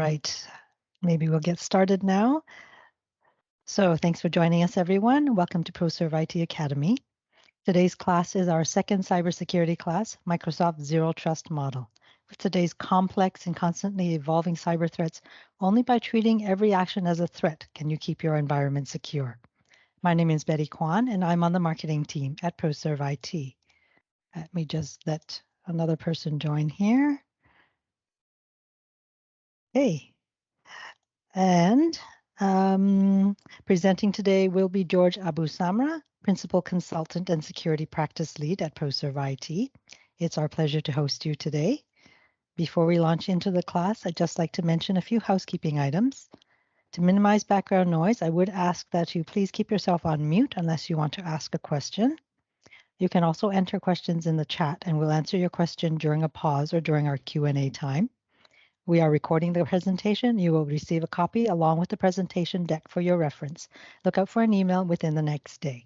right, maybe we'll get started now. So thanks for joining us, everyone. Welcome to ProServeIT Academy. Today's class is our second cybersecurity class, Microsoft Zero Trust Model. With today's complex and constantly evolving cyber threats, only by treating every action as a threat can you keep your environment secure. My name is Betty Kwan, and I'm on the marketing team at ProServeIT. Let me just let another person join here. Hey. And presenting today will be George Abu-Samra, Principal Consultant and Security Practice Lead at ProServeIT. It's our pleasure to host you today. Before we launch into the class, I'd just like to mention a few housekeeping items. To minimize background noise, I would ask that you please keep yourself on mute unless you want to ask a question. You can also enter questions in the chat, and we'll answer your question during a pause or during our Q&A time. We are recording the presentation. You will receive a copy along with the presentation deck for your reference. Look out for an email within the next day.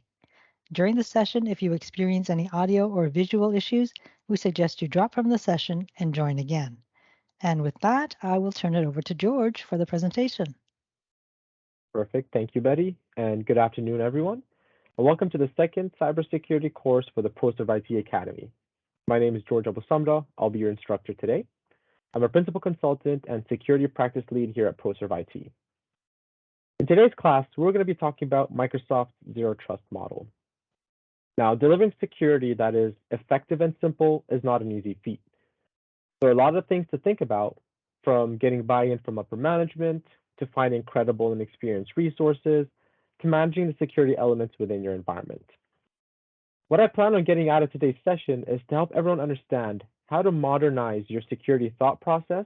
During the session, if you experience any audio or visual issues, we suggest you drop from the session and join again. And with that, I will turn it over to George for the presentation. Perfect. Thank you, Betty, and good afternoon, everyone. And welcome to the second cybersecurity course for the ProServeIT Academy. My name is George Abu-Samra. I'll be your instructor today. I'm a Principal Consultant and Security Practice Lead here at ProServeIT. In today's class, we're going to be talking about Microsoft's Zero Trust Model. Now, delivering security that is effective and simple is not an easy feat. There are a lot of things to think about, from getting buy-in from upper management, to finding credible and experienced resources, to managing the security elements within your environment. What I plan on getting out of today's session is to help everyone understand how to modernize your security thought process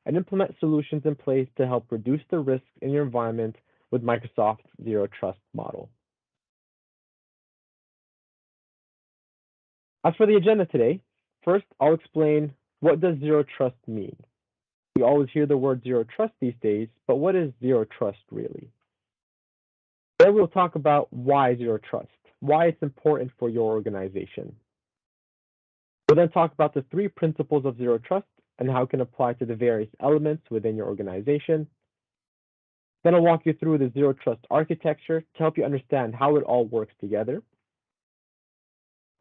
and implement solutions in place to help reduce the risks in your environment with Microsoft's Zero Trust Model. As for the agenda today, first I'll explain what does Zero Trust mean. We always hear the word Zero Trust these days, but what is Zero Trust really? Then we'll talk about why Zero Trust, why it's important for your organization. We'll then talk about the 3 principles of Zero Trust and how it can apply to the various elements within your organization. Then I'll walk you through the Zero Trust architecture to help you understand how it all works together.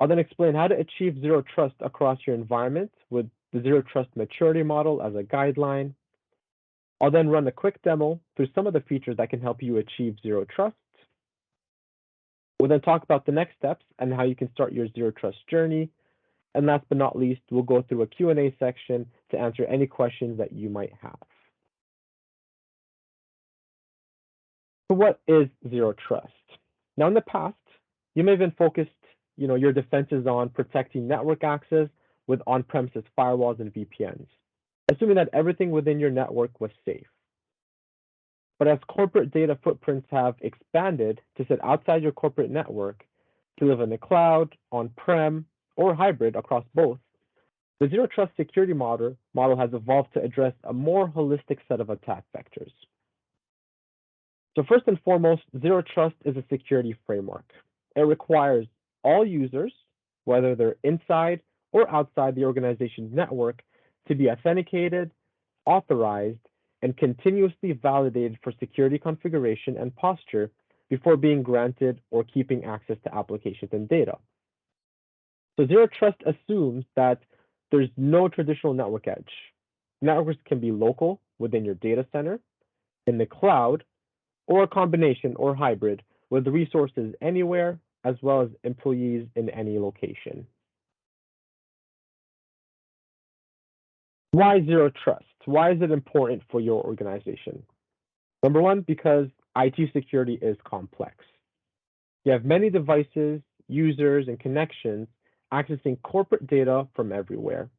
I'll then explain how to achieve Zero Trust across your environment with the Zero Trust Maturity Model as a guideline. I'll then run a quick demo through some of the features that can help you achieve Zero Trust. We'll then talk about the next steps and how you can start your Zero Trust journey. And last but not least, we'll go through a Q&A section to answer any questions that you might have. So what is Zero Trust? Now, in the past, you may have been focused, your defenses on protecting network access with on-premises firewalls and VPNs, assuming that everything within your network was safe. But as corporate data footprints have expanded to sit outside your corporate network, to live in the cloud, on-prem, or hybrid across both, the Zero Trust security model has evolved to address a more holistic set of attack vectors. So first and foremost, Zero Trust is a security framework. It requires all users, whether they're inside or outside the organization's network, to be authenticated, authorized, and continuously validated for security configuration and posture before being granted or keeping access to applications and data. So Zero Trust assumes that there's no traditional network edge. Networks can be local within your data center, in the cloud, or a combination or hybrid with resources anywhere, as well as employees in any location. Why Zero Trust? Why is it important for your organization? Number one, because IT security is complex. You have many devices, users, and connections accessing corporate data from everywhere.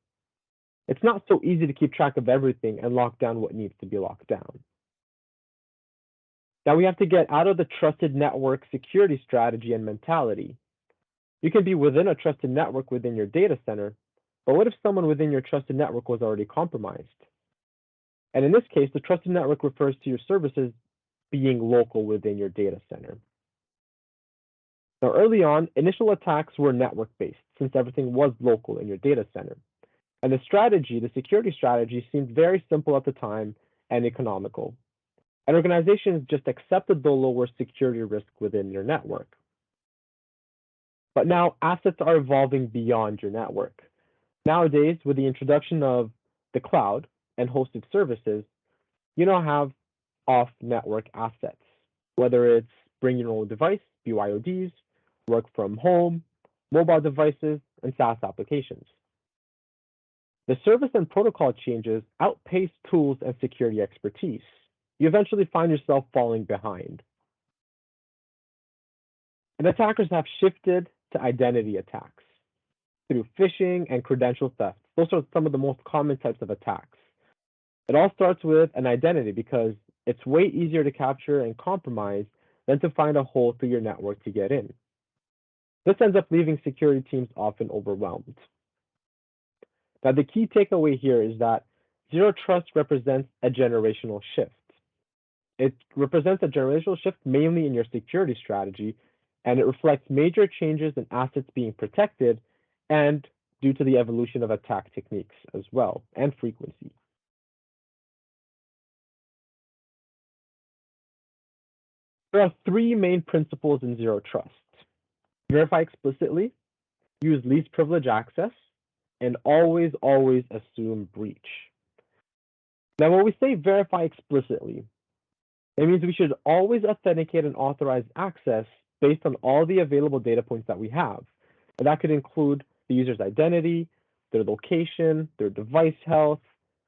It's not so easy to keep track of everything and lock down what needs to be locked down. Now we have to get out of the trusted network security strategy and mentality. You can be within a trusted network within your data center, but what if someone within your trusted network was already compromised? And in this case, the trusted network refers to your services being local within your data center. Now, early on, initial attacks were network-based since everything was local in your data center. And the security strategy seemed very simple at the time and economical. And organizations just accepted the lower security risk within your network. But now assets are evolving beyond your network. Nowadays, with the introduction of the cloud and hosted services, you now have off-network assets, whether it's bring your own device, BYODs, work from home, mobile devices, and SaaS applications. The service and protocol changes outpace tools and security expertise. You eventually find yourself falling behind. And attackers have shifted to identity attacks through phishing and credential theft. Those are some of the most common types of attacks. It all starts with an identity because it's way easier to capture and compromise than to find a hole through your network to get in. This ends up leaving security teams often overwhelmed. Now, the key takeaway here is that zero trust represents a generational shift. It represents a generational shift mainly in your security strategy, and it reflects major changes in assets being protected and due to the evolution of attack techniques as well and frequency. There are three main principles in zero trust. Verify explicitly, use least privilege access, and always assume breach. Now, when we say verify explicitly, it means we should always authenticate and authorize access based on all the available data points that we have. And that could include the user's identity, their location, their device health,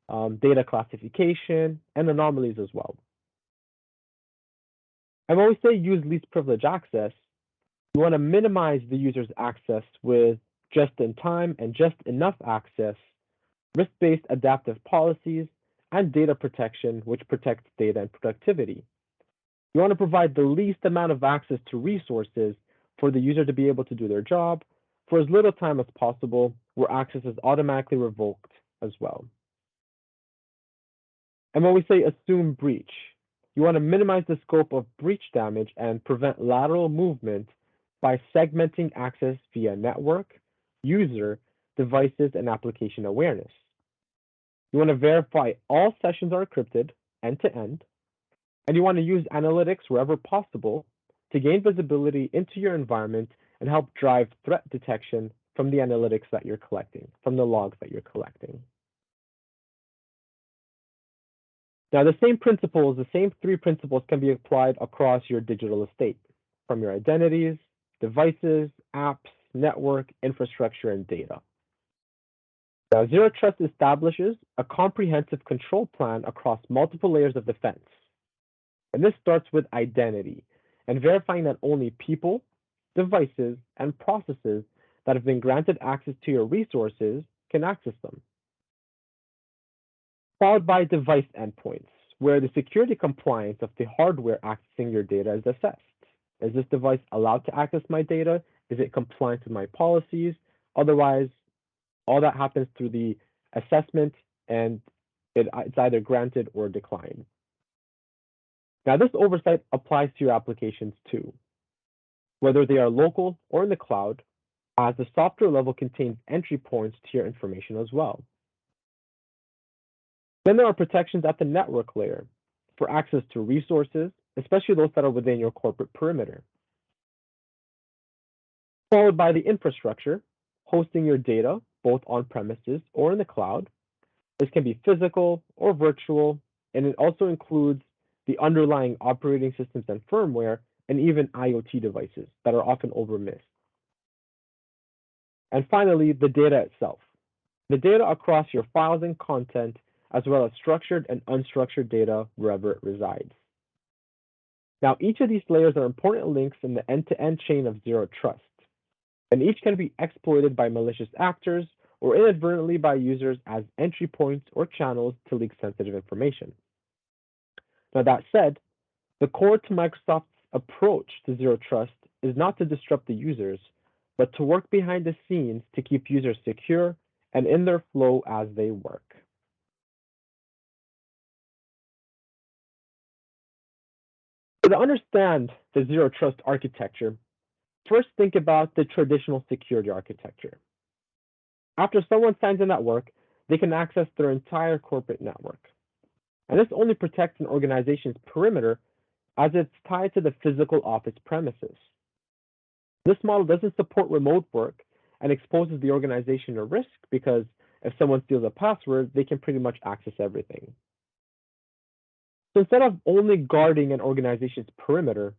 data classification, and anomalies as well. And when we say use least privilege access, we want to minimize the user's access with just in time and just enough access, risk-based adaptive policies, and data protection, which protects data and productivity. You want to provide the least amount of access to resources for the user to be able to do their job for as little time as possible, where access is automatically revoked as well. And when we say assume breach, you want to minimize the scope of breach damage and prevent lateral movement by segmenting access via network, user, devices, and application awareness. You want to verify all sessions are encrypted end-to-end, and you want to use analytics wherever possible to gain visibility into your environment and help drive threat detection from the analytics that you're collecting, from the logs that you're collecting. Now, the same principles, the same three principles can be applied across your digital estate, from your identities, devices, apps, network, infrastructure, and data. Now, zero trust establishes a comprehensive control plan across multiple layers of defense. And this starts with identity and verifying that only people, devices, and processes that have been granted access to your resources can access them. Followed by device endpoints, where the security compliance of the hardware accessing your data is assessed. Is this device allowed to access my data? Is it compliant with my policies? Otherwise, all that happens through the assessment, and it's either granted or declined. Now, this oversight applies to your applications too, whether they are local or in the cloud, as the software level contains entry points to your information as well. Then there are protections at the network layer for access to resources, especially those that are within your corporate perimeter. Followed by the infrastructure, hosting your data, both on premises or in the cloud. This can be physical or virtual, and it also includes the underlying operating systems and firmware, and even IoT devices that are often overmissed. And finally, the data itself. The data across your files and content, as well as structured and unstructured data wherever it resides. Now, each of these layers are important links in the end-to-end chain of zero trust, and each can be exploited by malicious actors or inadvertently by users as entry points or channels to leak sensitive information. Now, that said, the core to Microsoft's approach to zero trust is not to disrupt the users, but to work behind the scenes to keep users secure and in their flow as they work. So to understand the zero trust architecture, first think about the traditional security architecture. After someone signs in at work, they can access their entire corporate network. And this only protects an organization's perimeter as it's tied to the physical office premises. This model doesn't support remote work and exposes the organization to risk because if someone steals a password, they can pretty much access everything. So instead of only guarding an organization's perimeter,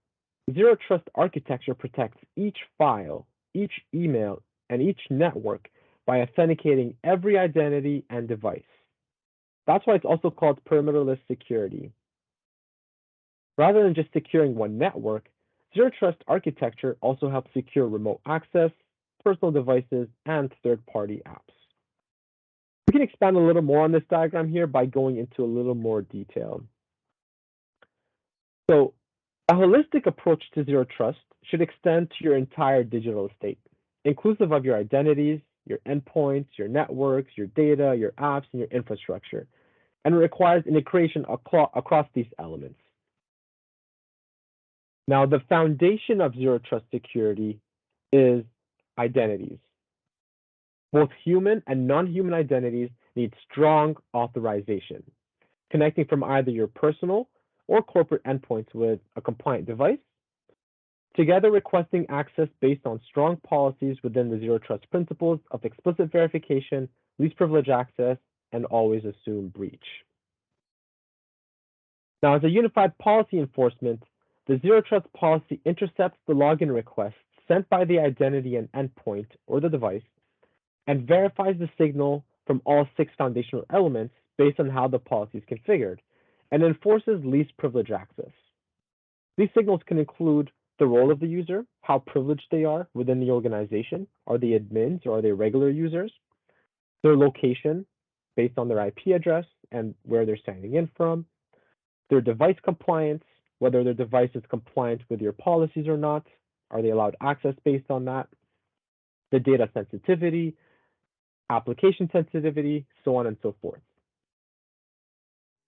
Zero Trust architecture protects each file, each email, and each network by authenticating every identity and device. That's why it's also called perimeterless security. Rather than just securing one network, Zero Trust architecture also helps secure remote access, personal devices, and third-party apps. We can expand a little more on this diagram here by going into a little more detail. So a holistic approach to Zero Trust should extend to your entire digital estate, inclusive of your identities, your endpoints, your networks, your data, your apps, and your infrastructure, and it requires integration across these elements. Now, the foundation of Zero Trust security is identities. Both human and non-human identities need strong authorization, connecting from either your personal or corporate endpoints with a compliant device, together requesting access based on strong policies within the Zero Trust principles of explicit verification, least privilege access, and always assume breach. Now, as a unified policy enforcement, the Zero Trust policy intercepts the login request sent by the identity and endpoint or the device and verifies the signal from all 6 foundational elements based on how the policy is configured and enforces least privilege access. These signals can include the role of the user, how privileged they are within the organization, are they admins or are they regular users, their location based on their IP address and where they're signing in from, their device compliance, whether their device is compliant with your policies or not, are they allowed access based on that, the data sensitivity, application sensitivity, so on and so forth.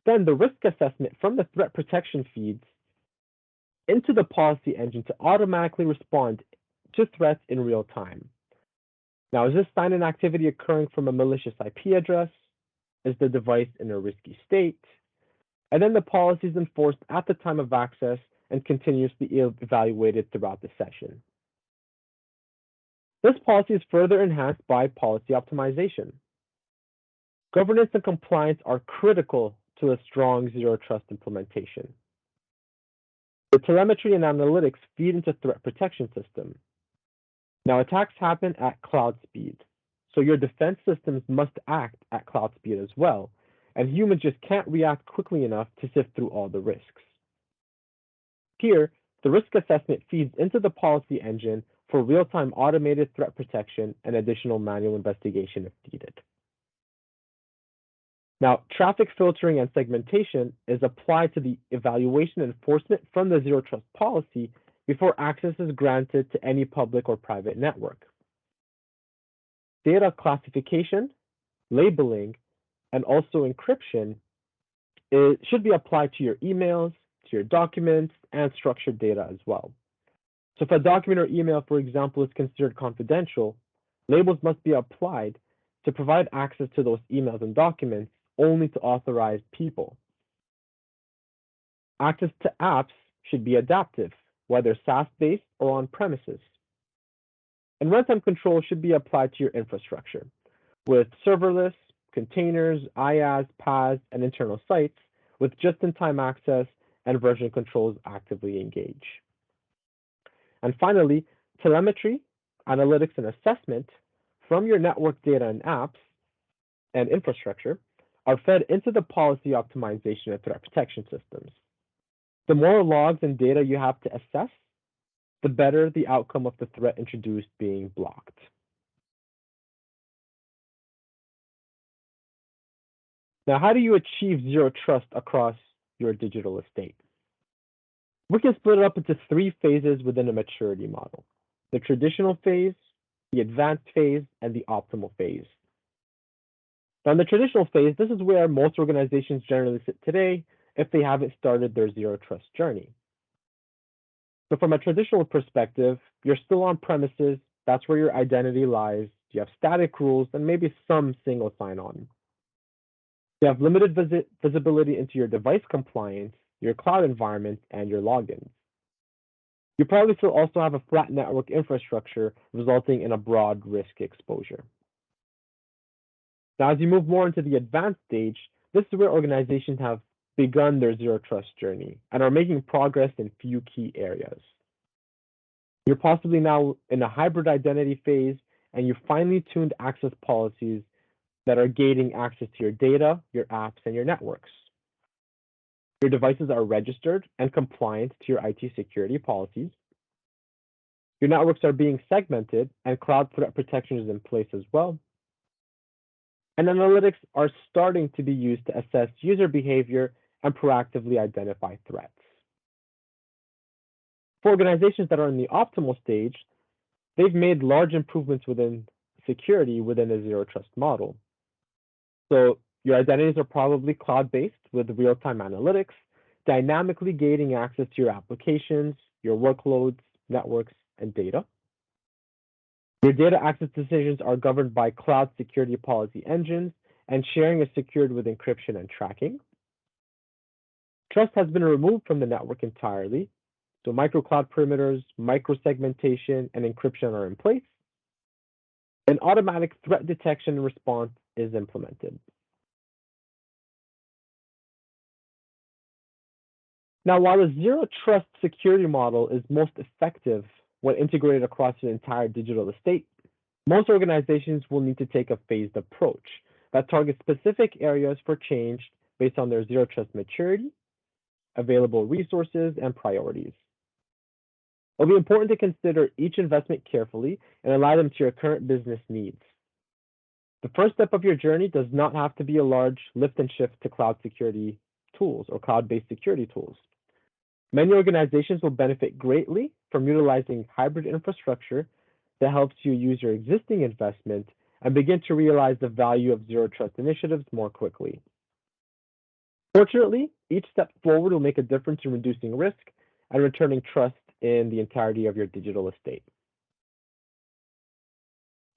Then the risk assessment from the threat protection feeds into the policy engine to automatically respond to threats in real time. Now, is this sign-in activity occurring from a malicious IP address? Is the device in a risky state? And then the policy is enforced at the time of access and continuously evaluated throughout the session. This policy is further enhanced by policy optimization. Governance and compliance are critical to a strong Zero Trust implementation. The telemetry and analytics feed into threat protection system. Now, attacks happen at cloud speed, so your defense systems must act at cloud speed as well, and humans just can't react quickly enough to sift through all the risks. Here, the risk assessment feeds into the policy engine for real-time automated threat protection and additional manual investigation if needed. Now, traffic filtering and segmentation is applied to the evaluation and enforcement from the Zero Trust policy before access is granted to any public or private network. Data classification, labeling, and also encryption should be applied to your emails, to your documents, and structured data as well. So if a document or email, for example, is considered confidential, labels must be applied to provide access to those emails and documents only to authorized people. Access to apps should be adaptive, whether SaaS-based or on-premises. And runtime control should be applied to your infrastructure with serverless, containers, IaaS, PaaS, and internal sites with just-in-time access and version controls actively engage. And finally, telemetry, analytics, and assessment from your network data and apps and infrastructure are fed into the policy optimization and threat protection systems. The more logs and data you have to assess, the better the outcome of the threat introduced being blocked. Now, how do you achieve Zero Trust across your digital estate? We can split it up into 3 phases within a maturity model: the traditional phase, the advanced phase, and the optimal phase. Now, in the traditional phase, this is where most organizations generally sit today if they haven't started their Zero Trust journey. So from a traditional perspective, you're still on premises, that's where your identity lies, you have static rules, and maybe some single sign-on. You have limited visibility into your device compliance, your cloud environment, and your logins. You probably still also have a flat network infrastructure, resulting in a broad risk exposure. Now, as you move more into the advanced stage, this is where organizations have begun their zero trust journey and are making progress in few key areas. You're possibly now in a hybrid identity phase, and you finely tuned access policies that are gating access to your data, your apps, and your networks. Your devices are registered and compliant to your IT security policies. Your networks are being segmented, and cloud threat protection is in place as well. And analytics are starting to be used to assess user behavior and proactively identify threats. For organizations that are in the optimal stage, they've made large improvements within security within a zero trust model. So your identities are probably cloud-based with real-time analytics, dynamically gating access to your applications, your workloads, networks, and data. Your data access decisions are governed by cloud security policy engines, and sharing is secured with encryption and tracking. Trust has been removed from the network entirely, so micro-cloud perimeters, micro-segmentation, and encryption are in place. And automatic threat detection and response is implemented. Now, while a zero trust security model is most effective when integrated across an entire digital estate, most organizations will need to take a phased approach that targets specific areas for change based on their zero trust maturity, available resources, and priorities. It'll be important to consider each investment carefully and align them to your current business needs. The first step of your journey does not have to be a large lift and shift to cloud security tools or cloud-based security tools. Many organizations will benefit greatly from utilizing hybrid infrastructure that helps you use your existing investment and begin to realize the value of zero trust initiatives more quickly. Fortunately, each step forward will make a difference in reducing risk and returning trust in the entirety of your digital estate.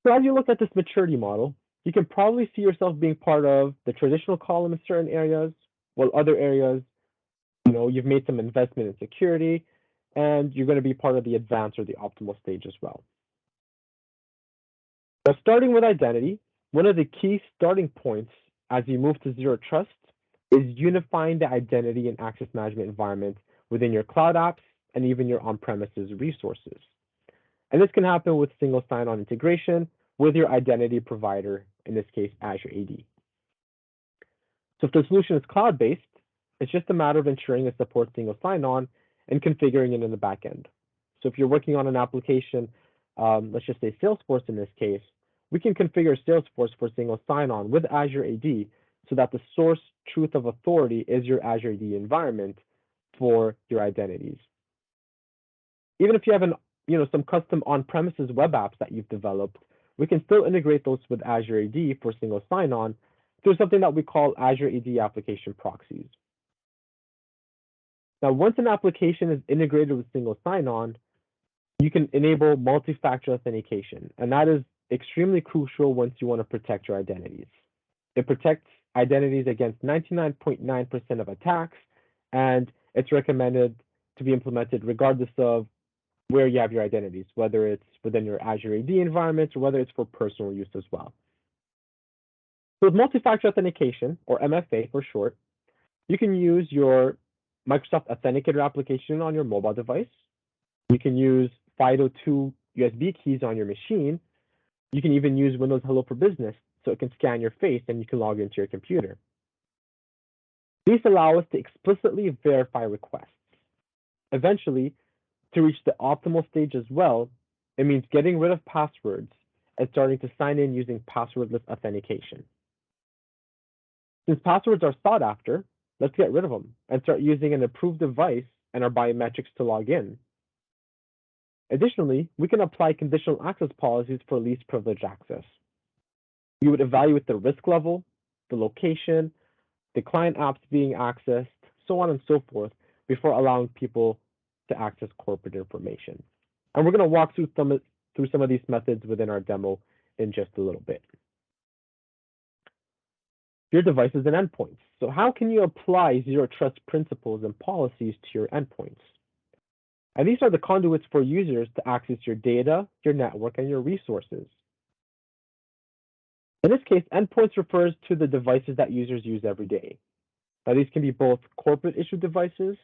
So as you look at this maturity model, you can probably see yourself being part of the traditional column in certain areas, while other areas, you've made some investment in security, and you're going to be part of the advanced or the optimal stage as well. Now, starting with identity, one of the key starting points as you move to zero trust is unifying the identity and access management environment within your cloud apps and even your on-premises resources. And this can happen with single sign-on integration with your identity provider, in this case, Azure AD. So if the solution is cloud-based, it's just a matter of ensuring it supports single sign-on and configuring it in the backend. So if you're working on an application, let's just say Salesforce in this case, we can configure Salesforce for single sign-on with Azure AD so that the source truth of authority is your Azure AD environment for your identities. Even if you have some custom on-premises web apps that you've developed, we can still integrate those with Azure AD for single sign-on through something that we call Azure AD application proxies. Now, once an application is integrated with single sign-on, you can enable multi-factor authentication, and that is extremely crucial once you want to protect your identities. It protects identities against 99.9% of attacks, and it's recommended to be implemented regardless of where you have your identities, whether it's within your Azure AD environment or whether it's for personal use as well. So with multi-factor authentication, or MFA for short, you can use your Microsoft Authenticator application on your mobile device. You can use FIDO2 USB keys on your machine. You can even use Windows Hello for Business, so it can scan your face and you can log into your computer. These allow us to explicitly verify requests. Eventually, to reach the optimal stage as well, it means getting rid of passwords and starting to sign in using passwordless authentication. Since passwords are sought after, let's get rid of them and start using an approved device and our biometrics to log in. Additionally, we can apply conditional access policies for least privilege access. We would evaluate the risk level, the location, the client apps being accessed, so on and so forth, before allowing people to access corporate information. And we're going to walk through some of these methods within our demo in just a little bit. your devices and endpoints. So how can you apply zero trust principles and policies to your endpoints? And these are the conduits for users to access your data, your network, and your resources. In this case, endpoints refers to the devices that users use every day. Now, these can be both corporate issued devices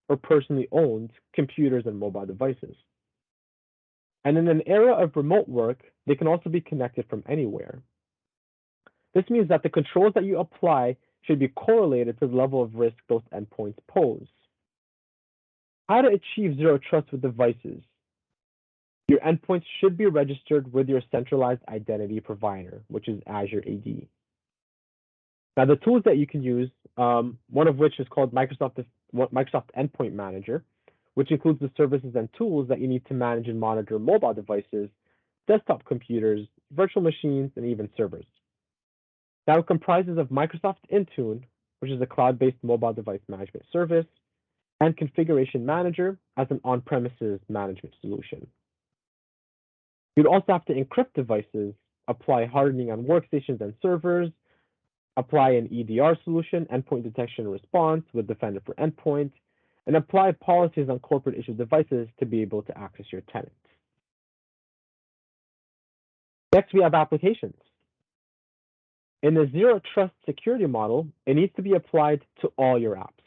or personally owned computers and mobile devices. And in an era of remote work, they can also be connected from anywhere. This means that the controls that you apply should be correlated to the level of risk those endpoints pose. How to achieve zero trust with devices? Your endpoints should be registered with your centralized identity provider, which is Azure AD. Now, the tools that you can use, one of which is called Microsoft Endpoint Manager, which includes the services and tools that you need to manage and monitor mobile devices, desktop computers, virtual machines, and even servers. Now, it comprises of Microsoft Intune, which is a cloud-based mobile device management service, and Configuration Manager as an on-premises management solution. You'd also have to encrypt devices, apply hardening on workstations and servers, apply an EDR solution, endpoint detection and response with Defender for Endpoint, and apply policies on corporate issued devices to be able to access your tenants. Next, we have applications. In the zero trust security model, it needs to be applied to all your apps,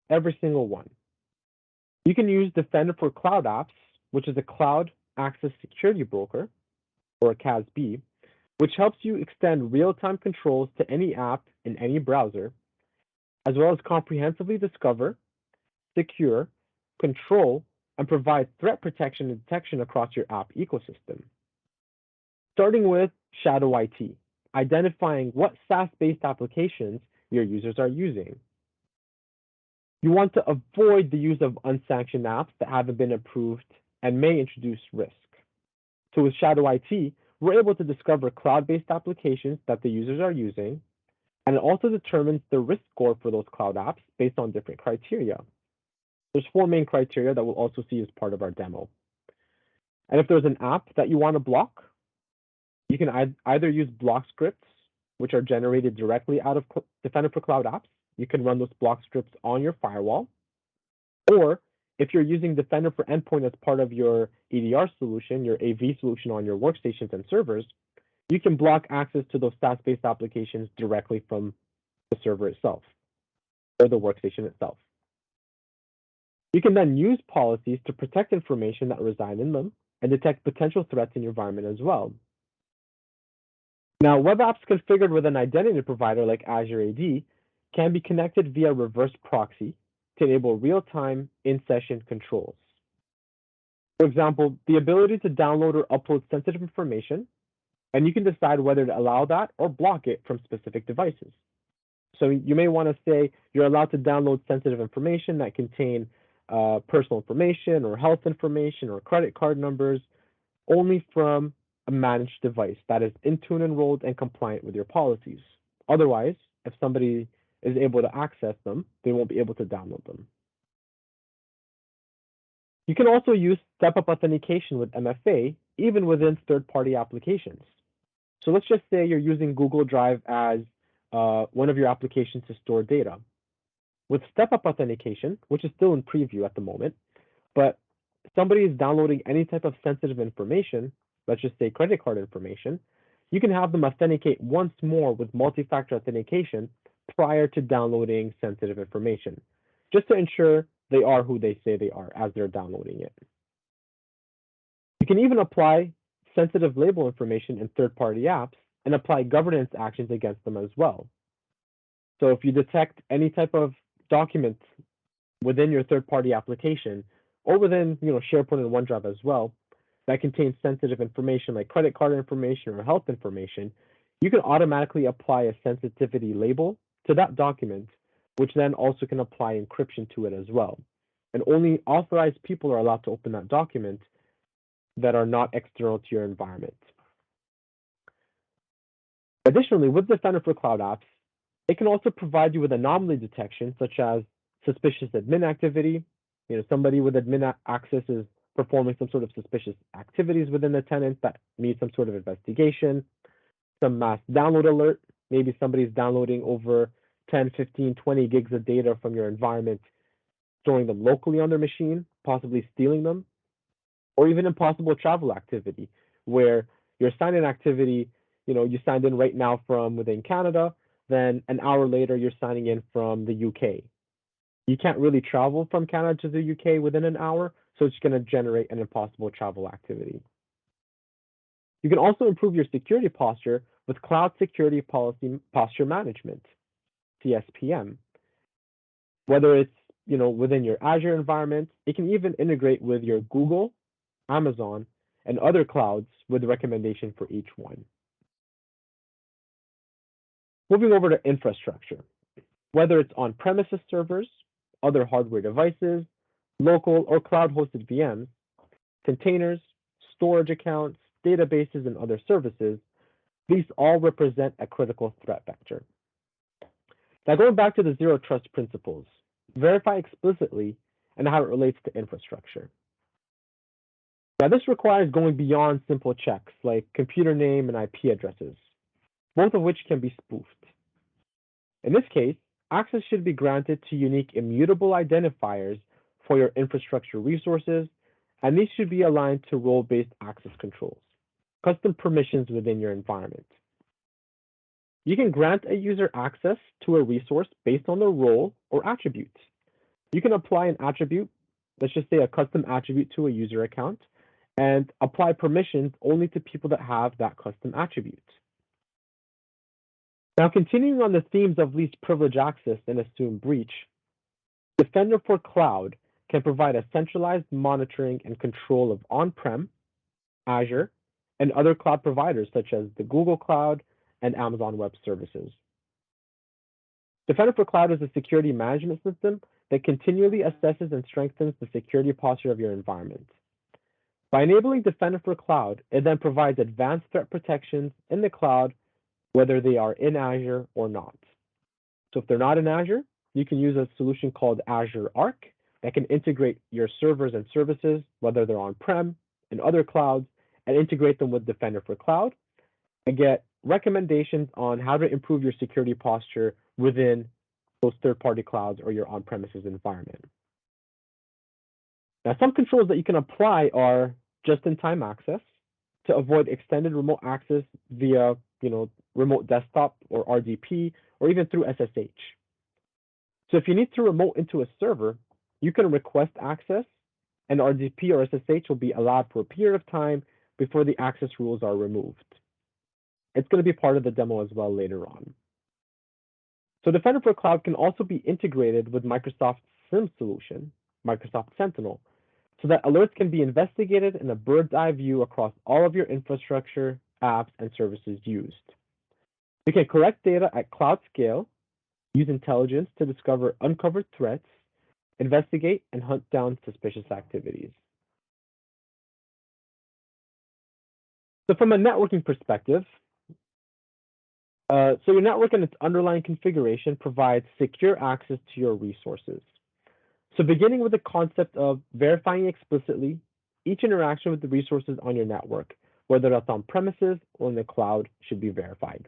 every single one. You can use Defender for Cloud Apps, which is a cloud access security broker, or a CASB, which helps you extend real-time controls to any app in any browser, as well as comprehensively discover, secure, control, and provide threat protection and detection across your app ecosystem. Starting with Shadow IT, identifying what SaaS-based applications your users are using. You want to avoid the use of unsanctioned apps that haven't been approved and may introduce risk. So with Shadow IT, we're able to discover cloud-based applications that the users are using, and it also determines the risk score for those cloud apps based on different criteria. There's 4 main criteria that we'll also see as part of our demo. And if there's an app that you want to block, you can either use block scripts, which are generated directly out of Defender for Cloud Apps. You can run those block scripts on your firewall. Or if you're using Defender for Endpoint as part of your EDR solution, your AV solution on your workstations and servers, you can block access to those SaaS-based applications directly from the server itself or the workstation itself. You can then use policies to protect information that reside in them and detect potential threats in your environment as well. Now, web apps configured with an identity provider like Azure AD can be connected via reverse proxy to enable real-time in-session controls. For example, the ability to download or upload sensitive information, and you can decide whether to allow that or block it from specific devices. So you may want to say you're allowed to download sensitive information that contain personal information or health information or credit card numbers only from a managed device that is Intune enrolled and compliant with your policies. Otherwise, if somebody is able to access them, they won't be able to download them. You can also use step-up authentication with MFA even within third-party applications. So let's just say you're using Google Drive as one of your applications to store data. With step-up authentication, which is still in preview at the moment, but somebody is downloading any type of sensitive information, let's just say credit card information, you can have them authenticate once more with multi-factor authentication prior to downloading sensitive information, just to ensure they are who they say they are as they're downloading it. You can even apply sensitive label information in third-party apps and apply governance actions against them as well. So if you detect any type of document within your third-party application or within SharePoint and OneDrive as well that contains sensitive information like credit card information or health information, you can automatically apply a sensitivity label to that document, which then also can apply encryption to it as well. And only authorized people are allowed to open that document that are not external to your environment. Additionally, with Defender for Cloud Apps, it can also provide you with anomaly detection, such as suspicious admin activity. Somebody with admin access is performing some sort of suspicious activities within the tenant that needs some sort of investigation, some mass download alert, Maybe somebody's downloading over 10, 15, 20 gigs of data from your environment, storing them locally on their machine, possibly stealing them, or even impossible travel activity where your sign-in activity, you signed in right now from within Canada, then an hour later you're signing in from the UK. You can't really travel from Canada to the UK within an hour, so it's going to generate an impossible travel activity. You can also improve your security posture with Cloud Security Policy Posture Management, CSPM. Whether it's within your Azure environment, it can even integrate with your Google, Amazon, and other clouds with recommendation for each one. Moving over to infrastructure, whether it's on-premises servers, other hardware devices, local or cloud-hosted VMs, containers, storage accounts, databases, and other services, these all represent a critical threat vector. Now, going back to the zero trust principles, verify explicitly and how it relates to infrastructure. Now, this requires going beyond simple checks like computer name and IP addresses, both of which can be spoofed. In this case, access should be granted to unique immutable identifiers for your infrastructure resources, and these should be aligned to role-based access controls, custom permissions within your environment. You can grant a user access to a resource based on their role or attributes. You can apply an attribute, let's just say a custom attribute to a user account, and apply permissions only to people that have that custom attribute. Now, continuing on the themes of least privilege access and assumed breach, Defender for Cloud can provide a centralized monitoring and control of on-prem, Azure, and other cloud providers such as the Google Cloud and Amazon Web Services. Defender for Cloud is a security management system that continually assesses and strengthens the security posture of your environment. By enabling Defender for Cloud, it then provides advanced threat protections in the cloud, whether they are in Azure or not. So if they're not in Azure, you can use a solution called Azure Arc that can integrate your servers and services, whether they're on-prem and other clouds, and integrate them with Defender for Cloud and get recommendations on how to improve your security posture within those third-party clouds or your on-premises environment. Now, some controls that you can apply are just-in-time access to avoid extended remote access via, remote desktop or RDP, or even through SSH. So if you need to remote into a server, you can request access, and RDP or SSH will be allowed for a period of time before the access rules are removed. It's going to be part of the demo as well later on. So Defender for Cloud can also be integrated with Microsoft's SIEM solution, Microsoft Sentinel, so that alerts can be investigated in a bird's eye view across all of your infrastructure, apps, and services used. You can collect data at cloud scale, use intelligence to discover uncovered threats, investigate and hunt down suspicious activities. So from a networking perspective, so your network and its underlying configuration provides secure access to your resources. So beginning with the concept of verifying explicitly each interaction with the resources on your network, whether that's on premises or in the cloud, should be verified.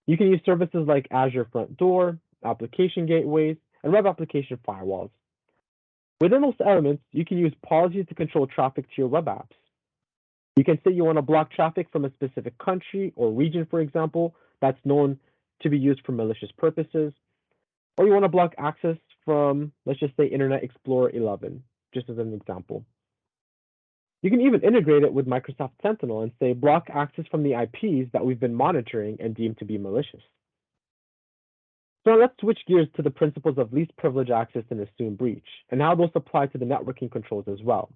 You can use services like Azure Front Door, application gateways, and web application firewalls. Within those elements, you can use policies to control traffic to your web apps. You can say you want to block traffic from a specific country or region, for example, that's known to be used for malicious purposes, or you want to block access from, let's just say, Internet Explorer 11, just as an example. You can even integrate it with Microsoft Sentinel and say block access from the IPs that we've been monitoring and deemed to be malicious. So now let's switch gears to the principles of least privilege access and assumed breach, and how those apply to the networking controls as well.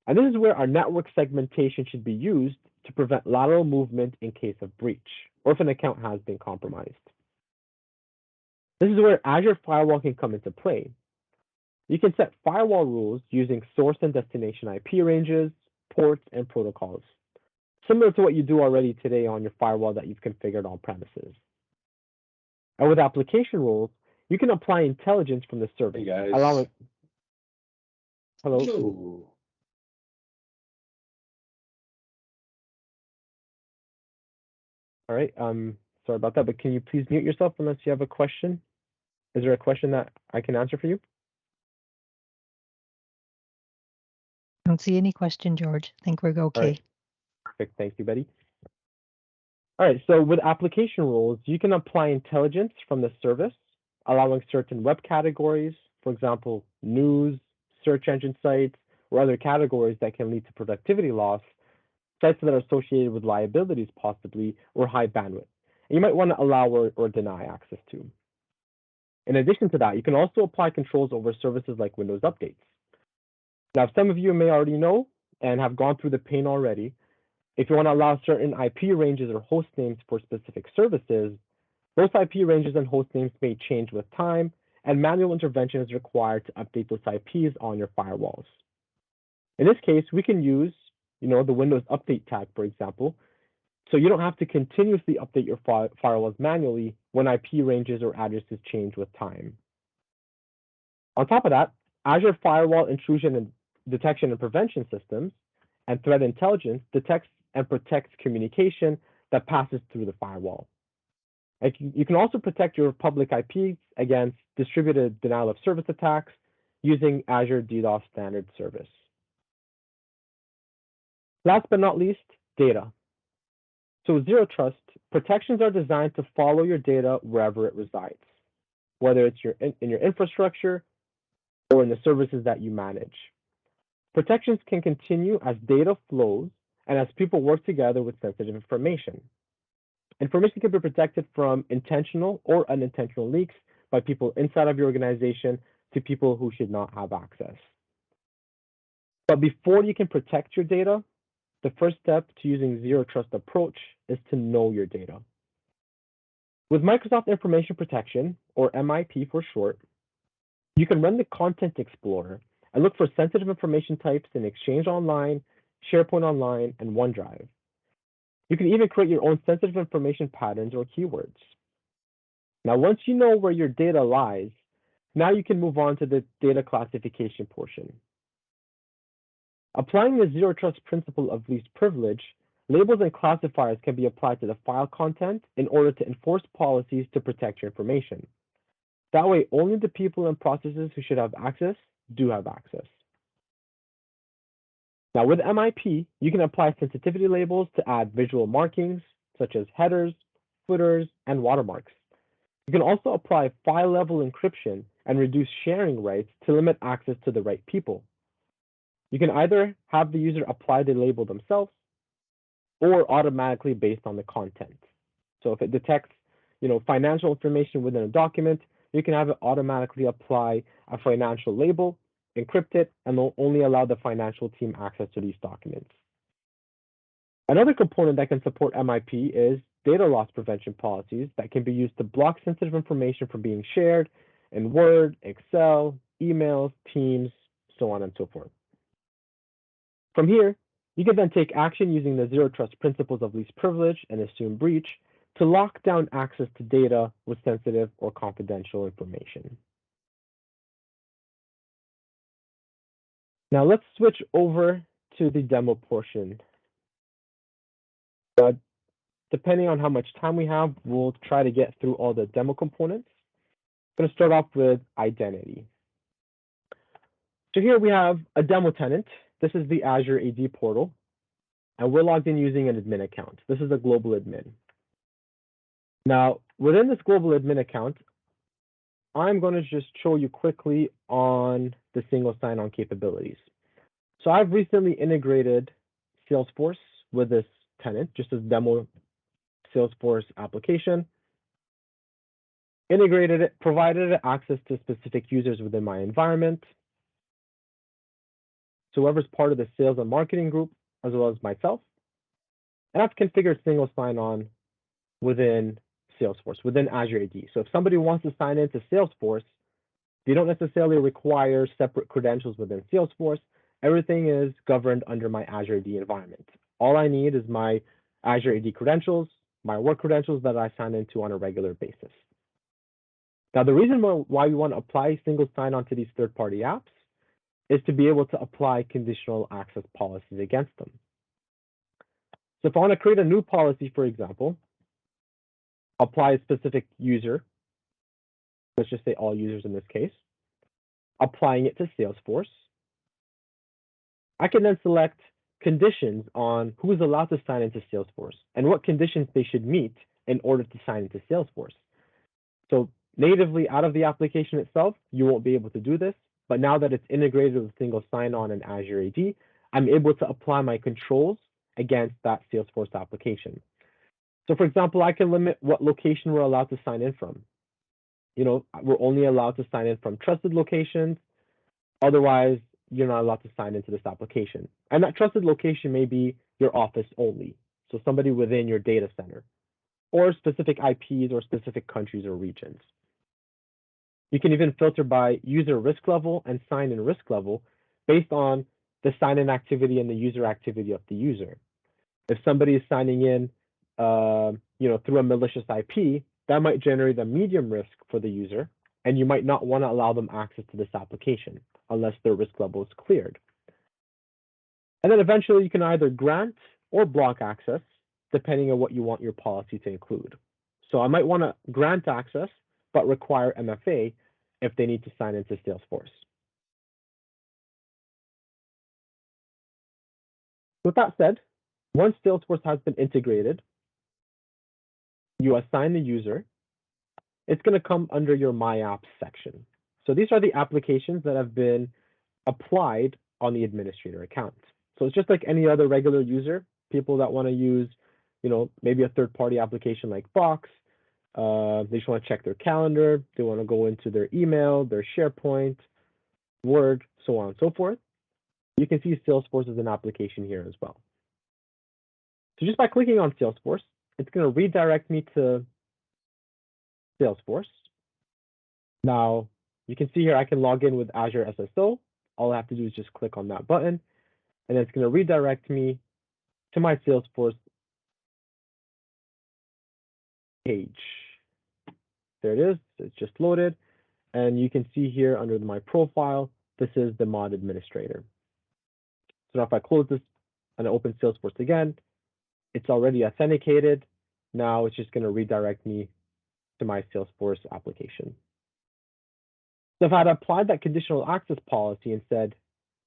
And this is where our network segmentation should be used to prevent lateral movement in case of breach, or if an account has been compromised. This is where Azure Firewall can come into play. You can set firewall rules using source and destination IP ranges, ports, and protocols, similar to what you do already today on your firewall that you've configured on premises. And with application rules, you can apply intelligence from the service. Hey guys. Hello. Hello. All right. Sorry about that, but can you please mute yourself unless you have a question? Is there a question that I can answer for you? I don't see any question, George. I think we're okay. All right. Perfect. Thank you, Betty. All right, so with application rules, you can apply intelligence from the service, allowing certain web categories, for example, news, search engine sites, or other categories that can lead to productivity loss, sites that are associated with liabilities possibly, or high bandwidth. And you might want to allow or deny access to. In addition to that, you can also apply controls over services like Windows updates. Now, some of you may already know and have gone through the pain already. If you want to allow certain IP ranges or host names for specific services, those IP ranges and host names may change with time, and manual intervention is required to update those IPs on your firewalls. In this case, we can use, the Windows Update tag, for example, so you don't have to continuously update your firewalls manually when IP ranges or addresses change with time. On top of that, Azure Firewall Intrusion and Detection and Prevention Systems and Threat Intelligence detects and protects communication that passes through the firewall. You can also protect your public IPs against distributed denial of service attacks using Azure DDoS Standard Service. Last but not least, data. So Zero Trust protections are designed to follow your data wherever it resides, whether it's in your infrastructure or in the services that you manage. Protections can continue as data flows and as people work together with sensitive information. Information can be protected from intentional or unintentional leaks by people inside of your organization to people who should not have access. But before you can protect your data, the first step to using Zero Trust approach is to know your data. With Microsoft Information Protection, or MIP for short, you can run the Content Explorer and look for sensitive information types in Exchange Online, SharePoint Online, and OneDrive. You can even create your own sensitive information patterns or keywords. Now, once you know where your data lies, now you can move on to the data classification portion. Applying the Zero Trust principle of least privilege, labels and classifiers can be applied to the file content in order to enforce policies to protect your information. That way, only the people and processes who should have access do have access. Now, with MIP, you can apply sensitivity labels to add visual markings, such as headers, footers, and watermarks. You can also apply file-level encryption and reduce sharing rights to limit access to the right people. You can either have the user apply the label themselves or automatically based on the content. So if it detects, financial information within a document, you can have it automatically apply a financial label, encrypt it, and they'll only allow the financial team access to these documents. Another component that can support MIP is data loss prevention policies that can be used to block sensitive information from being shared in Word, Excel, emails, Teams, so on and so forth. From here, you can then take action using the Zero Trust principles of least privilege and assume breach to lock down access to data with sensitive or confidential information. Now let's switch over to the demo portion. Depending on how much time we have, we'll try to get through all the demo components. I'm going to start off with identity. So here we have a demo tenant. This is the Azure AD portal, and we're logged in using an admin account. This is a global admin. Now, within this global admin account, I'm going to just show you quickly on the single sign-on capabilities. So I've recently integrated Salesforce with this tenant, just as demo Salesforce application, integrated it, provided it access to specific users within my environment. So whoever's part of the sales and marketing group, as well as myself, and I've configured single sign-on within Salesforce, within Azure AD. So if somebody wants to sign into Salesforce, they don't necessarily require separate credentials within Salesforce. Everything is governed under my Azure AD environment. All I need is my Azure AD credentials, my work credentials that I sign into on a regular basis. Now, the reason why we want to apply single sign-on to these third-party apps is to be able to apply conditional access policies against them. So if I want to create a new policy, for example, apply a specific user, let's just say all users in this case, applying it to Salesforce. I can then select conditions on who is allowed to sign into Salesforce and what conditions they should meet in order to sign into Salesforce. So natively out of the application itself, you won't be able to do this, but now that it's integrated with single sign-on and Azure AD, I'm able to apply my controls against that Salesforce application. So for example, I can limit what location we're allowed to sign in from. We're only allowed to sign in from trusted locations. Otherwise, you're not allowed to sign into this application. And that trusted location may be your office only, so somebody within your data center, or specific IPs or specific countries or regions. You can even filter by user risk level and sign-in risk level based on the sign-in activity and the user activity of the user. If somebody is signing in, through a malicious IP, that might generate a medium risk for the user, and you might not want to allow them access to this application unless their risk level is cleared. And then eventually you can either grant or block access, depending on what you want your policy to include. So I might want to grant access, but require MFA if they need to sign into Salesforce. With that said, once Salesforce has been integrated, you assign the user, it's going to come under your My Apps section. So these are the applications that have been applied on the administrator account. So it's just like any other regular user, people that want to use, maybe a third-party application like Box. They just want to check their calendar. They want to go into their email, their SharePoint, Word, so on and so forth. You can see Salesforce as an application here as well. So just by clicking on Salesforce, it's going to redirect me to Salesforce. Now, you can see here I can log in with Azure SSO. All I have to do is just click on that button, and it's going to redirect me to my Salesforce page. There it is. It's just loaded. And you can see here under my profile, this is the mod administrator. So now if I close this and I open Salesforce again, it's already authenticated. Now it's just going to redirect me to my Salesforce application. So if I had applied that conditional access policy and said,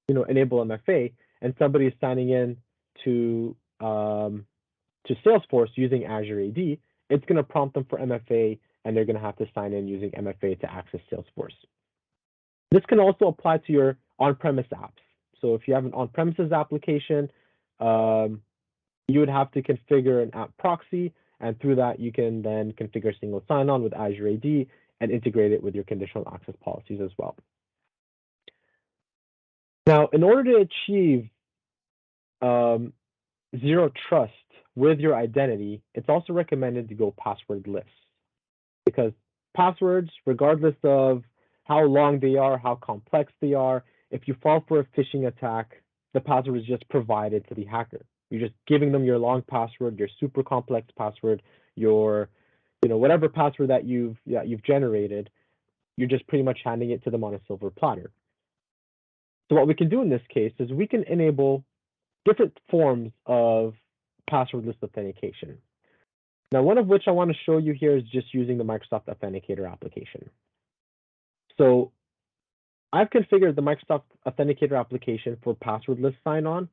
enable MFA, and somebody is signing in to Salesforce using Azure AD, it's going to prompt them for MFA, and they're going to have to sign in using MFA to access Salesforce. This can also apply to your on-premise apps. So if you have an on-premises application, you would have to configure an app proxy, and through that, you can then configure single sign-on with Azure AD and integrate it with your conditional access policies as well. Now, in order to achieve zero trust with your identity, it's also recommended to go passwordless, because passwords, regardless of how long they are, how complex they are, if you fall for a phishing attack, the password is just provided to the hacker. You're just giving them your long password, your super complex password, your, whatever password that you've generated. You're just pretty much handing it to them on a silver platter. So what we can do in this case is we can enable different forms of passwordless authentication. Now, one of which I want to show you here is just using the Microsoft Authenticator application. So I've configured the Microsoft Authenticator application for passwordless sign-on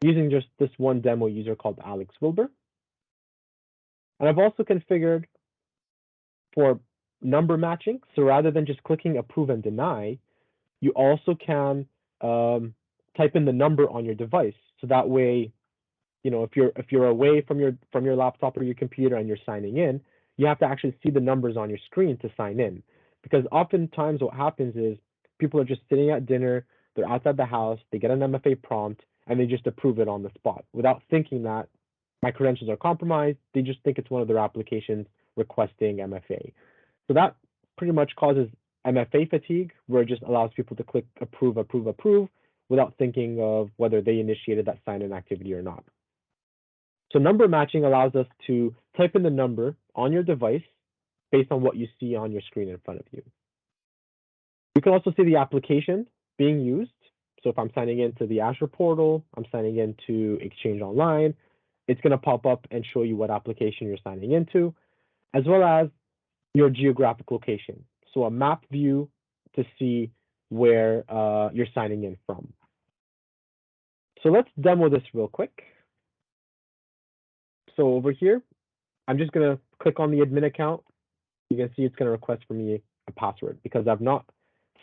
using just this one demo user called Alex Wilbur. And I've also configured for number matching. So rather than just clicking approve and deny, you also can type in the number on your device. So that way, if you're away from your laptop or your computer and you're signing in, you have to actually see the numbers on your screen to sign in. Because oftentimes what happens is people are just sitting at dinner, they're outside the house, they get an MFA prompt, and they just approve it on the spot without thinking that my credentials are compromised. They just think it's one of their applications requesting MFA. So that pretty much causes MFA fatigue, where it just allows people to click approve, approve, approve without thinking of whether they initiated that sign-in activity or not. So number matching allows us to type in the number on your device based on what you see on your screen in front of you. You can also see the application being used. So if I'm signing into the Azure portal, I'm signing into Exchange Online, it's going to pop up and show you what application you're signing into. as well as your geographic location. So a map view to see where you're signing in from. So let's demo this real quick. So over here, I'm just going to click on the admin account. You can see it's going to request for me a password because I've not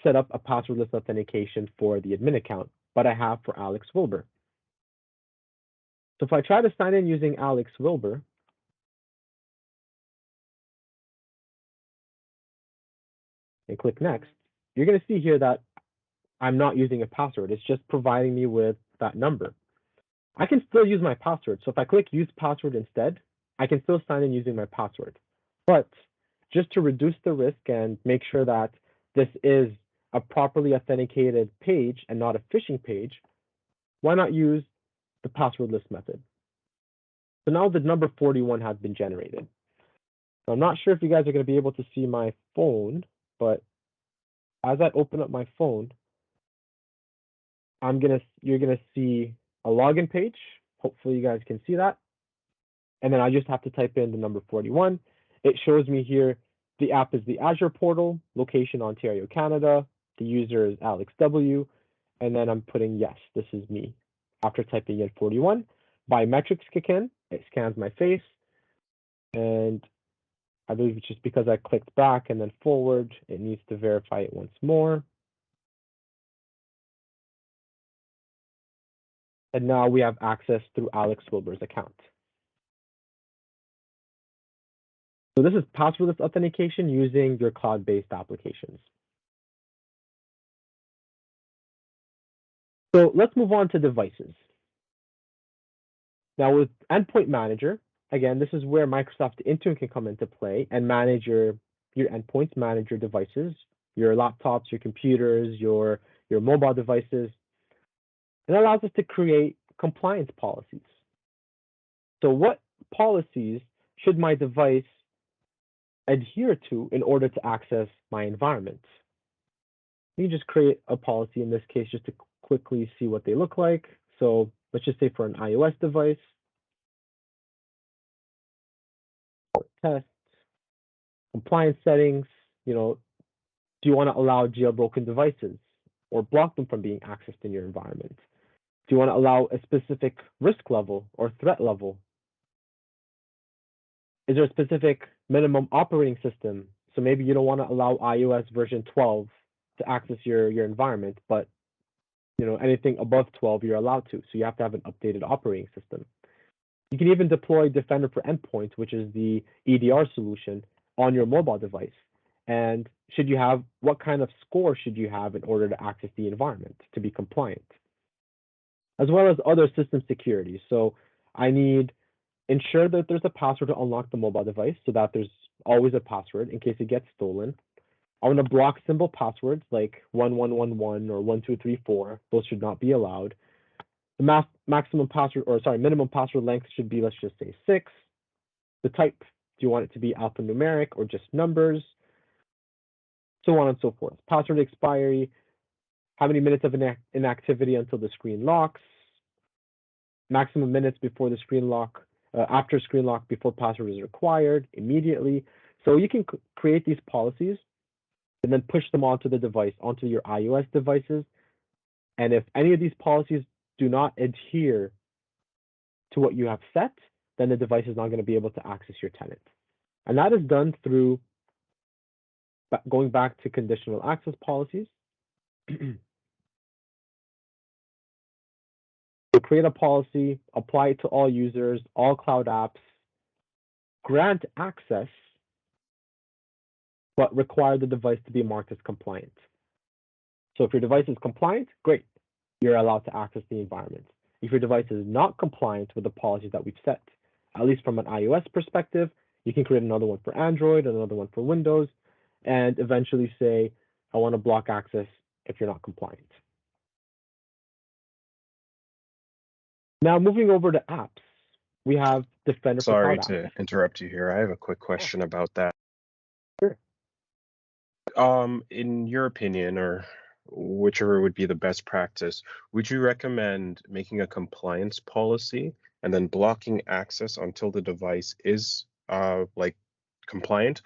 set up a passwordless authentication for the admin account, but I have for Alex Wilbur. So if I try to sign in using Alex Wilbur, and click next, you're going to see here that I'm not using a password. It's just providing me with that number. I can still use my password. So if I click use password instead, I can still sign in using my password. But just to reduce the risk and make sure that this is a properly authenticated page and not a phishing page, why not use the passwordless method? So now the number 41 has been generated. So I'm not sure if you guys are going to be able to see my phone, but as I open up my phone, you're gonna see a login page. Hopefully you guys can see that. And then I just have to type in the number 41. It shows me here the app is the Azure portal, location Ontario, Canada. The user is Alex W. And then I'm putting yes, this is me. After typing in 41, biometrics kick in. It scans my face. And I believe it's just because I clicked back and then forward, it needs to verify it once more. And now we have access through Alex Wilbur's account. So this is passwordless authentication using your cloud-based applications. So let's move on to devices. Now with Endpoint Manager, again, this is where Microsoft Intune can come into play and manage your endpoints, manage your devices, your laptops, your computers, your mobile devices. It allows us to create compliance policies. So what policies should my device adhere to in order to access my environment? You just create a policy in this case just to quickly see what they look like. So let's just say for an iOS device, test, compliance settings, do you want to allow jailbroken devices or block them from being accessed in your environment? Do you want to allow a specific risk level or threat level? Is there a specific minimum operating system? So maybe you don't want to allow iOS version 12 to access your environment, but anything above 12 you're allowed to. So you have to have an updated operating system. You can even deploy Defender for Endpoints, which is the EDR solution, on your mobile device. And what kind of score should you have in order to access the environment to be compliant? As well as other system security. So I need ensure that there's a password to unlock the mobile device so that there's always a password in case it gets stolen. I want to block symbol passwords like 1111 or 1234. Those should not be allowed. The minimum password length should be, let's just say 6. The type, do you want it to be alphanumeric or just numbers? So on and so forth. Password expiry, how many minutes of inactivity until the screen locks, maximum minutes before the screen lock, after screen lock before password is required, immediately. So you can create these policies and then push them onto the device, onto your iOS devices. And if any of these policies do not adhere to what you have set, then the device is not going to be able to access your tenant. And that is done through going back to conditional access policies. So create a policy, apply it to all users, all cloud apps, grant access, but require the device to be marked as compliant. So if your device is compliant, great, you're allowed to access the environment. If your device is not compliant with the policies that we've set, at least from an iOS perspective, you can create another one for Android, another one for Windows, and eventually say, I want to block access if you're not compliant. Now, moving over to apps, we have Defender for Cloud Apps. Sorry to interrupt you here. I have a quick question about that. Sure. In your opinion, or whichever would be the best practice, would you recommend making a compliance policy and then blocking access until the device is compliant,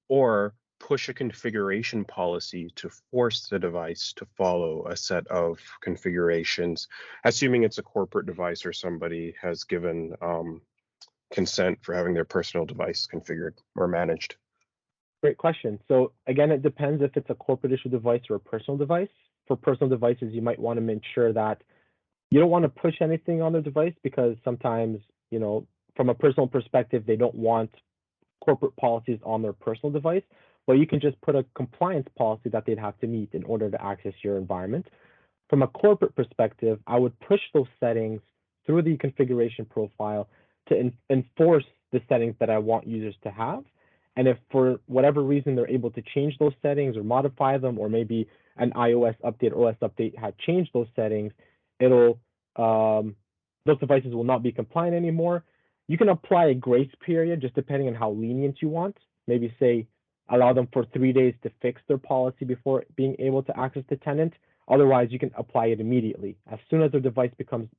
or push a configuration policy to force the device to follow a set of configurations, assuming it's a corporate device or somebody has given consent for having their personal device configured or managed. Great question. So again, it depends if it's a corporate issue device or a personal device. For personal devices, you might want to make sure that you don't want to push anything on the device, because sometimes, from a personal perspective, they don't want corporate policies on their personal device, but you can just put a compliance policy that they'd have to meet in order to access your environment. From a corporate perspective, I would push those settings through the configuration profile to enforce the settings that I want users to have. And if for whatever reason they're able to change those settings or modify them, or maybe an iOS update, OS update had changed those settings, it'll those devices will not be compliant anymore. You can apply a grace period just depending on how lenient you want. Maybe say allow them for 3 days to fix their policy before being able to access the tenant. Otherwise, you can apply it immediately. As soon as their device becomes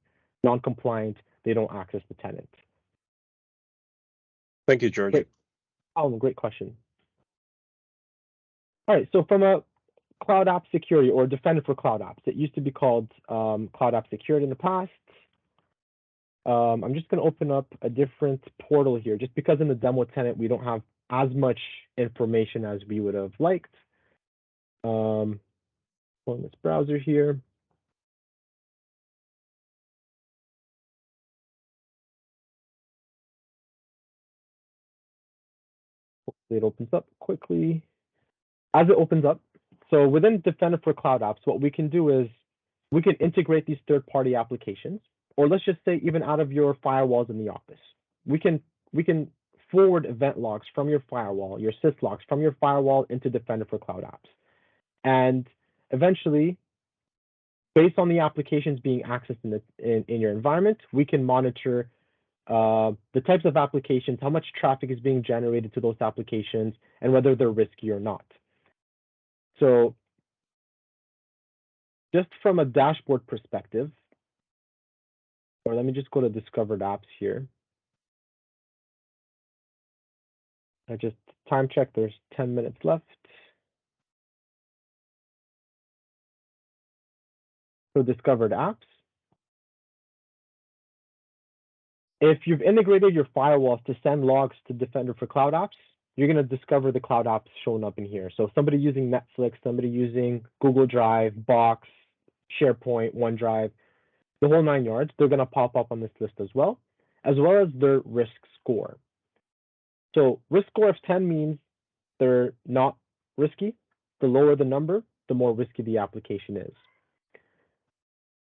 non-compliant, they don't access the tenant. Thank you, George. Great. Alan, great question. All right, so from a cloud app security or defender for cloud apps, it used to be called cloud app security in the past. I'm just going to open up a different portal here, just because in the demo tenant we don't have as much information as we would have liked. On this browser here. Hopefully it opens up quickly. As it opens up, so within Defender for Cloud Apps, what we can do is we can integrate these third-party applications, or let's just say even out of your firewalls in the office. We can forward event logs from your firewall, your syslogs from your firewall into Defender for Cloud Apps. And eventually, based on the applications being accessed in your environment, we can monitor the types of applications, how much traffic is being generated to those applications, and whether they're risky or not. So just from a dashboard perspective, or let me just go to discovered apps here. I just time check, there's 10 minutes left. So discovered apps. If you've integrated your firewalls to send logs to Defender for Cloud Apps, you're going to discover the cloud apps showing up in here. So somebody using Netflix, somebody using Google Drive, Box, SharePoint, OneDrive, the whole 9 yards, they're going to pop up on this list as well as their risk score. So risk score of 10 means they're not risky. The lower the number, the more risky the application is.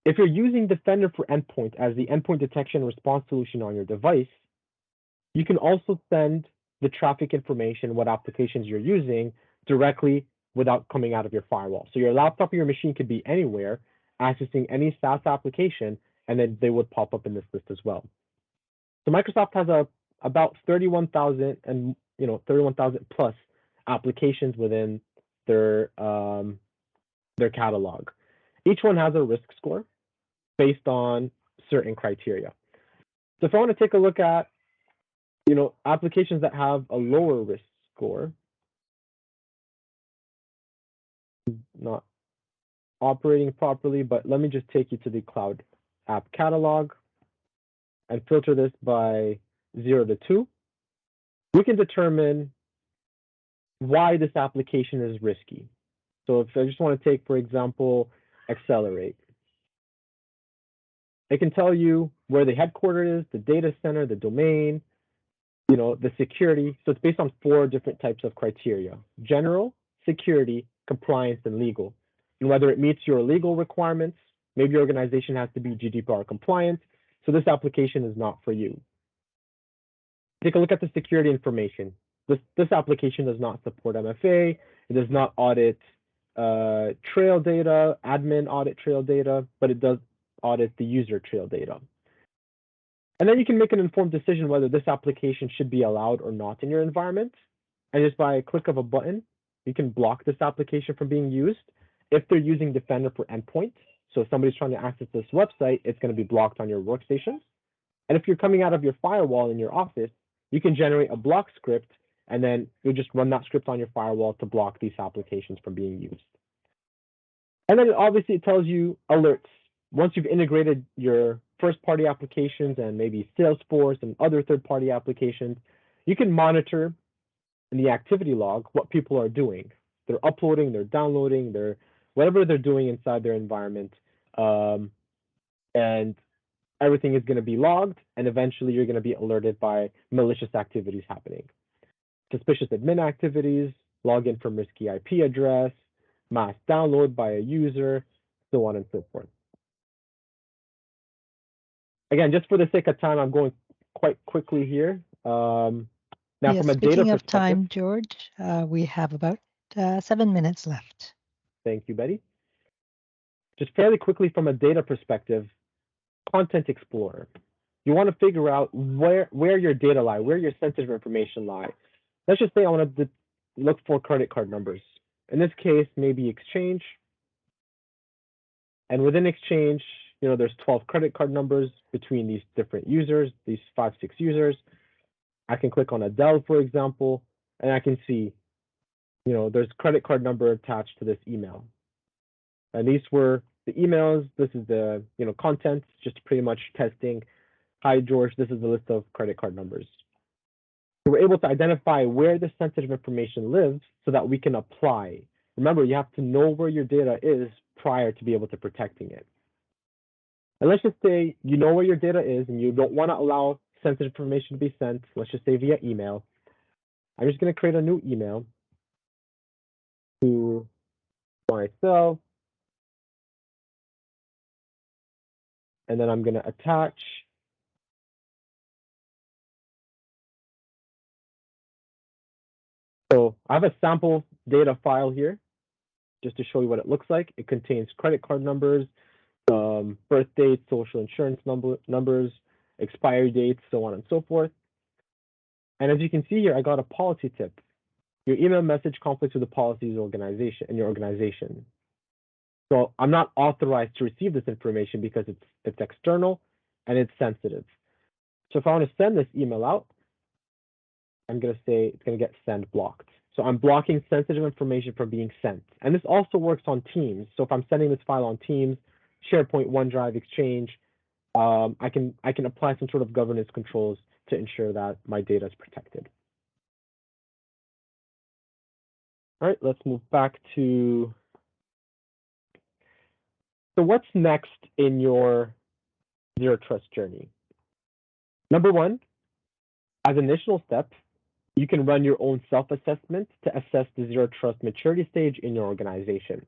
If you're using Defender for Endpoint as the endpoint detection response solution on your device, you can also send the traffic information, what applications you're using, directly without coming out of your firewall. So your laptop or your machine could be anywhere, accessing any SaaS application, and then they would pop up in this list as well. So Microsoft has about 31,000 and 31,000 plus applications within their catalog. Each one has a risk score based on certain criteria. So if I want to take a look at applications that have a lower risk score, not operating properly, but let me just take you to the cloud app catalog and filter this by 0 to 2. We can determine why this application is risky. So if I just want to take, for example, Accelerate, it can tell you where the headquarters is, the data center, the domain, the security. So it's based on 4 different types of criteria: general, security, compliance, and legal. And whether it meets your legal requirements, maybe your organization has to be GDPR compliant, so this application is not for you. Take a look at the security information. This application does not support MFA. It does not audit trail data, admin audit trail data, but it does audit the user trail data. And then you can make an informed decision whether this application should be allowed or not in your environment. And just by a click of a button, you can block this application from being used if they're using Defender for Endpoint. So if somebody's trying to access this website, it's going to be blocked on your workstations. And if you're coming out of your firewall in your office, you can generate a block script and then you just run that script on your firewall to block these applications from being used. And then obviously it tells you alerts. Once you've integrated your first-party applications and maybe Salesforce and other third-party applications, you can monitor in the activity log what people are doing. They're uploading, they're downloading, they're whatever they're doing inside their environment, and everything is going to be logged, and eventually you're going to be alerted by malicious activities happening. Suspicious admin activities, login from risky IP address, mass download by a user, so on and so forth. Again, just for the sake of time, I'm going quite quickly here. Now, Yes, from a data speaking of perspective, time, George, we have about 7 minutes left. Thank you, Betty. Just fairly quickly from a data perspective, Content Explorer. You want to figure out where your data lie, where your sensitive information lie. Let's just say I want to look for credit card numbers. In this case, maybe Exchange. And within Exchange, there's 12 credit card numbers between these different users, these 5, 6 users. I can click on Adele, for example, and I can see, there's credit card number attached to this email. And these were the emails. This is the, content, just pretty much testing. Hi, George, this is the list of credit card numbers. So we're able to identify where the sensitive information lives so that we can apply. Remember, you have to know where your data is prior to be able to protecting it. And let's just say you know where your data is and you don't want to allow sensitive information to be sent. Let's just say via email. I'm just going to create a new email to myself. And then I'm going to attach So I have a sample data file here just to show you what it looks like. It contains credit card numbers, birth dates, social insurance numbers, expiry dates, so on and so forth. And as you can see here, I got a policy tip. Your email message conflicts with the policies in your organization. So I'm not authorized to receive this information because it's external and it's sensitive. So if I want to send this email out, I'm going to say it's going to get send blocked. So I'm blocking sensitive information from being sent. And this also works on Teams. So if I'm sending this file on Teams, SharePoint, OneDrive, Exchange, I can apply some sort of governance controls to ensure that my data is protected. All right, let's move back to, so what's next in your Zero Trust journey? Number one, as an initial step, you can run your own self-assessment to assess the Zero Trust maturity stage in your organization.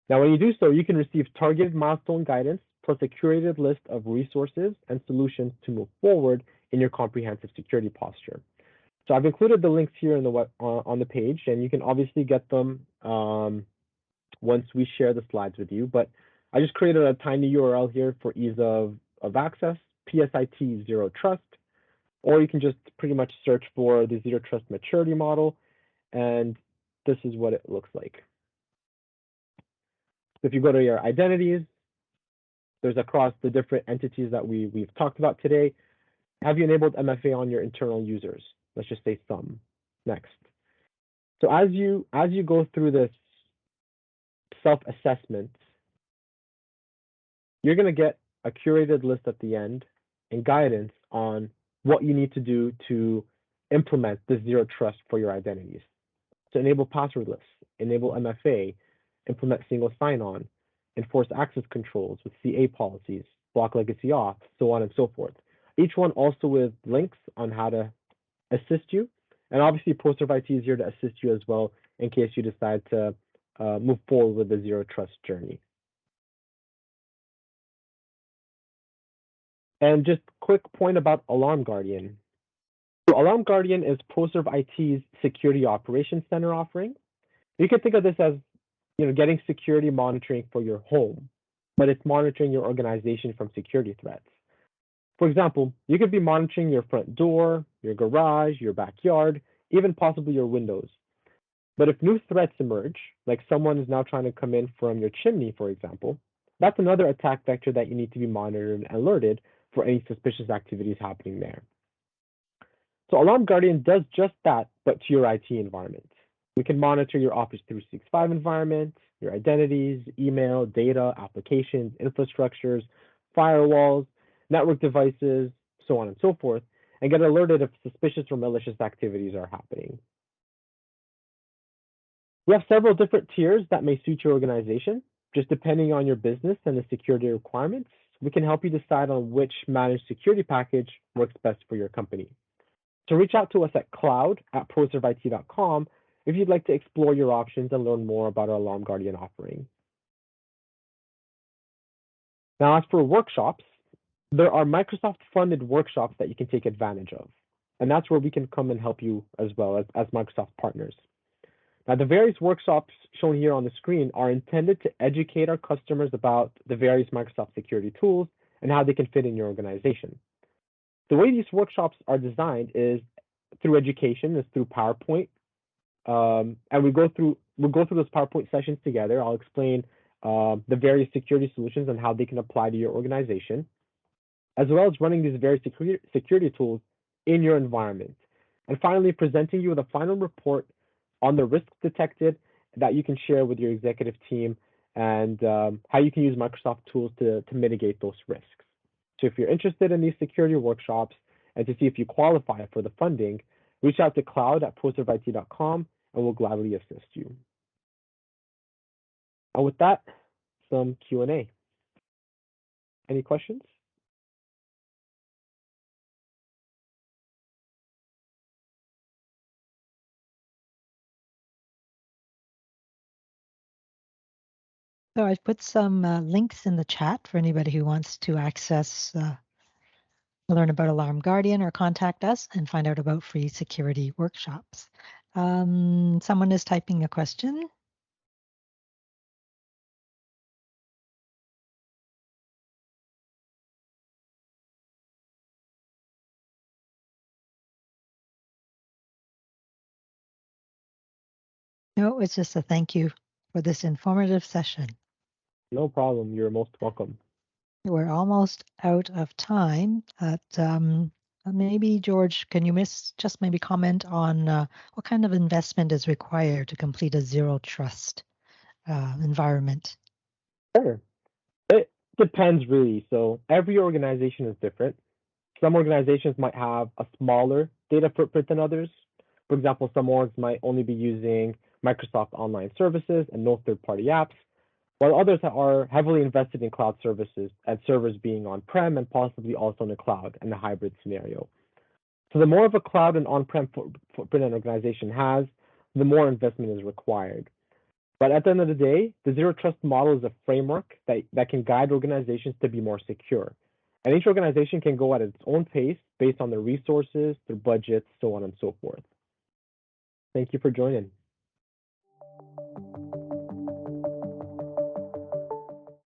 Now, when you do so, you can receive targeted milestone guidance plus a curated list of resources and solutions to move forward in your comprehensive security posture. So I've included the links here in on the page, and you can obviously get them once we share the slides with you. But I just created a tiny URL here for ease of access, PSIT Zero Trust, or you can just pretty much search for the Zero Trust maturity model, and this is what it looks like. So if you go to your identities, there's across the different entities that we've talked about today. Have you enabled MFA on your internal users? Let's just say some. Next. So as you go through this self-assessment, you're going to get a curated list at the end and guidance on what you need to do to implement the Zero Trust for your identities. So enable passwordless, enable MFA, implement single sign-on, enforce access controls with CA policies, block legacy auth, so on and so forth. Each one also with links on how to assist you. And obviously, ProServeIT is here to assist you as well in case you decide to move forward with the Zero Trust journey. And just quick point about Alarm Guardian. So Alarm Guardian is ProServeIT's Security Operations Center offering. You can think of this as getting security monitoring for your home, but it's monitoring your organization from security threats. For example, you could be monitoring your front door, your garage, your backyard, even possibly your windows. But if new threats emerge, like someone is now trying to come in from your chimney, for example, that's another attack vector that you need to be monitored and alerted for any suspicious activities happening there. So Alarm Guardian does just that, but to your IT environment. We can monitor your Office 365 environment, your identities, email, data, applications, infrastructures, firewalls, network devices, so on and so forth, and get alerted if suspicious or malicious activities are happening. We have several different tiers that may suit your organization. Just depending on your business and the security requirements, we can help you decide on which managed security package works best for your company. So reach out to us at cloud@proserveit.com if you'd like to explore your options and learn more about our Alarm Guardian offering. Now, as for workshops, there are Microsoft-funded workshops that you can take advantage of. And that's where we can come and help you as well as Microsoft partners. Now, the various workshops shown here on the screen are intended to educate our customers about the various Microsoft security tools and how they can fit in your organization. The way these workshops are designed is through education, is through PowerPoint, and we'll go through those PowerPoint sessions together. I'll explain the various security solutions and how they can apply to your organization, as well as running these various security tools in your environment. And finally, presenting you with a final report on the risks detected that you can share with your executive team and how you can use Microsoft tools to mitigate those risks. So if you're interested in these security workshops and to see if you qualify for the funding, reach out to cloud@proserveit.com and we'll gladly assist you. And with that, some Q&A. Any questions? So I've put some links in the chat for anybody who wants to access, learn about Alarm Guardian or contact us and find out about free security workshops. Someone is typing a question. No, it's just a thank you for this informative session. No problem. You're most welcome. We're almost out of time. Maybe, George, can you just maybe comment on what kind of investment is required to complete a zero trust environment? Sure. It depends really. So every organization is different. Some organizations might have a smaller data footprint than others. For example, some orgs might only be using Microsoft Online Services and no third-party apps, while others are heavily invested in cloud services and servers being on-prem and possibly also in the cloud and a hybrid scenario. So the more of a cloud and on-prem footprint an organization has, the more investment is required. But at the end of the day, the zero trust model is a framework that can guide organizations to be more secure. And each organization can go at its own pace based on their resources, their budgets, so on and so forth. Thank you for joining.